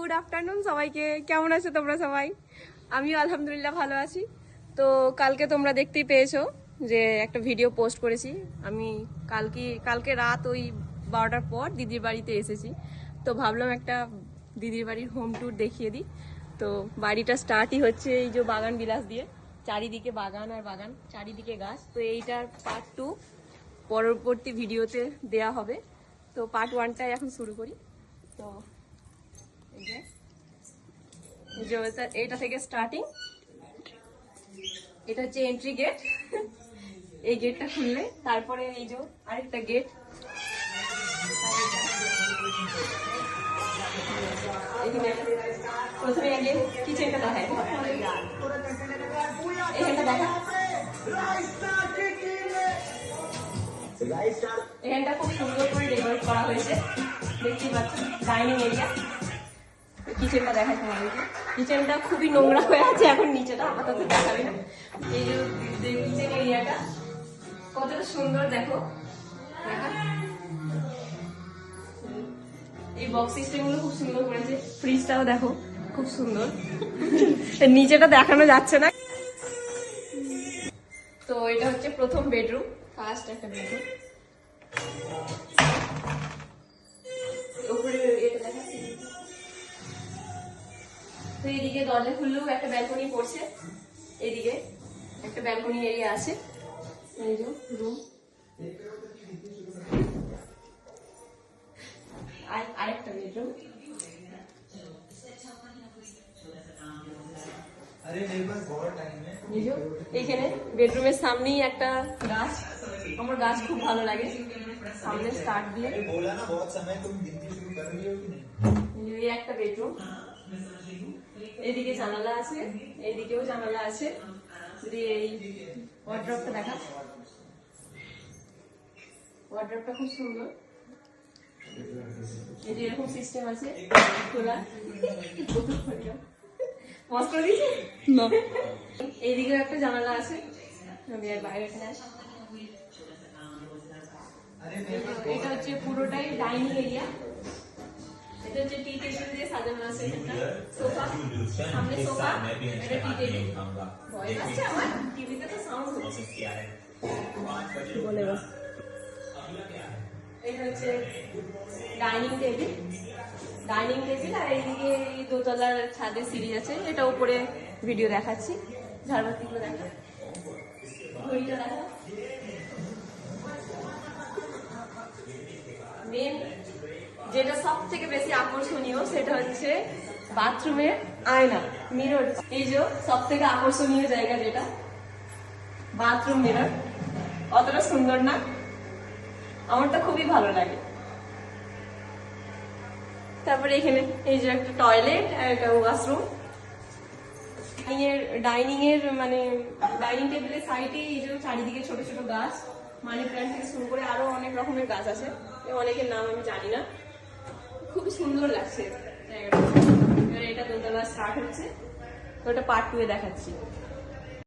Good afternoon সবাইকে। কেমন আছো তোমরা সবাই? আমিও আলহামদুলিল্লাহ ভালো আছি। তো কালকে তোমরা দেখতেই পেয়েছো যে একটা ভিডিও পোস্ট করেছি। আমি কালকে রাত ওই 12টার পর দিদির বাড়িতে এসেছি। তো ভাবলাম একটা দিদির বাড়ির হোম ট্যুর দেখিয়ে দিই। তো বাড়িটা স্টার্টই হচ্ছে এই যে বাগান বিলাস দিয়ে, চারিদিকে বাগান আর বাগান, চারিদিকে গাছ। তো এইটার পার্ট 2 পরবর্তী ভিডিওতে দেয়া হবে। তো পার্ট 1টাই এখন শুরু করি। তো এই যে এটা থেকে স্টার্টিং, এটা হচ্ছে এন্ট্রি গেট। এই গেটটা খুললে তারপরে এই যে আরেকটা গেট, প্রথমে আগে কিচেনটা দেখাই। এখানটা দেখা, এখানটা খুব সুন্দর করে ডেকোরেট করা হয়েছে, দেখতেই পাচ্ছেন। ডাইনিং এরিয়া, কিচেনটা দেখাই তোমাদেরকে। কিচেনটা খুবই নোংরা হয়ে আছে এখন, নিচেটা আপাতত দেখাবে না। এই যে কিচেন এরিয়াটা কতটা সুন্দর দেখো, এই বক্স সিস্টেম গুলো খুব সুন্দর করেছে। ফ্রিজটাও দেখো খুব সুন্দর, নিচেটা দেখানো যাচ্ছে না। তো এটা হচ্ছে প্রথম বেডরুম, ফার্স্ট একটা বেডরুম। উপরে এটা দেখাচ্ছি। তো এইদিকে দরজা খুললেও একটা ব্যালকনি পড়ছে, এইদিকে একটা ব্যালকনি এরিয়া আছে। এই যে রুম, আরেকটা বেডরুম। এইখানে বেডরুমের সামনেই একটা গাছ, আমার গাছ খুব ভালো লাগে। সামনে স্টার্ট দিয়ে একটা বেডরুম, এদিকে জানালা আছে, এইদিকেও জানালা আছে। যদি এই ওয়ার্ড্রপটা দেখা, ওয়ার্ড্রপটা খুব সুন্দর। এই যে এরকম সিস্টেম আছে খোলা, মজ করে দিয়েছি না। এইদিকেও একটা জানালা আছে, আমি আর বাইরে আসি। এটা হচ্ছে পুরোটাই ডাইনিং এরিয়া। এটা হচ্ছে টি টেবিল দিয়ে সাজানো আছে, সোফা, সামনে সোফা, এটা টি টেবিল। ভয় লাগছে আমার, টিভিতে তো সাউন্ড হচ্ছে বলে। এটা হচ্ছে ডাইনিং টেবিল, ডাইনিং টেবিল। আর এইদিকে দোতলার ছাদে সিঁড়ি আছে, এটা উপরে ভিডিও দেখাচ্ছি। ঝাড়বাতিগুলো দেখা, ঘড়িটা দেখা। মেন যেটা সব থেকে বেশি আকর্ষণীয় সেটা হচ্ছে বাথরুমের আয়না, মিরর। এই যে সব থেকে আকর্ষণীয় জায়গা যেটা, বাথরুম মিরর। অতটা সুন্দর না? আমার তো খুবই ভালো লাগে। তারপরে এখানে এই যে একটা টয়লেট আর একটা ওয়াশরুম। ডাইনিং এর মানে ডাইনিং টেবিলের সাইডে এই যে চারিদিকে ছোট ছোট গাছ, মানি প্ল্যান্ট থেকে শুরু করে আরো অনেক রকমের গাছ আছে, অনেকের নাম আমি জানি না। খুবই সুন্দর লাগছে জায়গাটা। এবার এটা দোতলা স্টার্ট হচ্ছে, তো এটা পার্ট 2 এ দেখাচ্ছি।